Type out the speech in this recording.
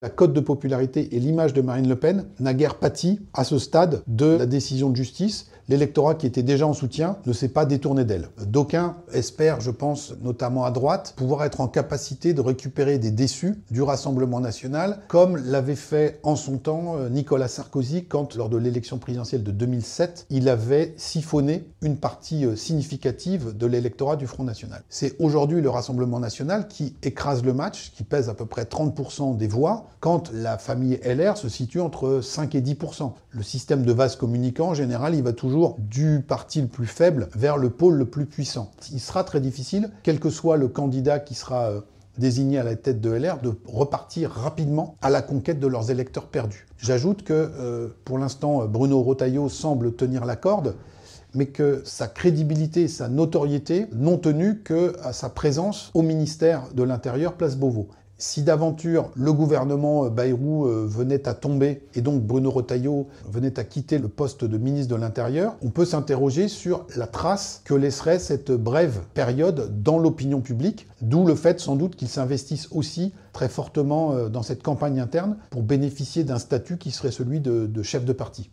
La cote de popularité et l'image de Marine Le Pen n'a guère pâti à ce stade de la décision de justice. L'électorat qui était déjà en soutien ne s'est pas détourné d'elle. D'aucuns espèrent, je pense, notamment à droite, pouvoir être en capacité de récupérer des déçus du Rassemblement national, comme l'avait fait en son temps Nicolas Sarkozy quand, lors de l'élection présidentielle de 2007, il avait siphonné une partie significative de l'électorat du Front National. C'est aujourd'hui le Rassemblement national qui écrase le match, qui pèse à peu près 30% des voix, quand la famille LR se situe entre 5 et 10%. Le système de vase communicant, en général, il va toujours du parti le plus faible vers le pôle le plus puissant. Il sera très difficile, quel que soit le candidat qui sera désigné à la tête de LR, de repartir rapidement à la conquête de leurs électeurs perdus. J'ajoute que, pour l'instant, Bruno Retailleau semble tenir la corde, mais que sa crédibilité et sa notoriété n'ont tenu qu'à sa présence au ministère de l'Intérieur, place Beauvau. Si d'aventure le gouvernement Bayrou venait à tomber et donc Bruno Retailleau venait à quitter le poste de ministre de l'Intérieur, on peut s'interroger sur la trace que laisserait cette brève période dans l'opinion publique, d'où le fait sans doute qu'il s'investisse aussi très fortement dans cette campagne interne pour bénéficier d'un statut qui serait celui de chef de parti.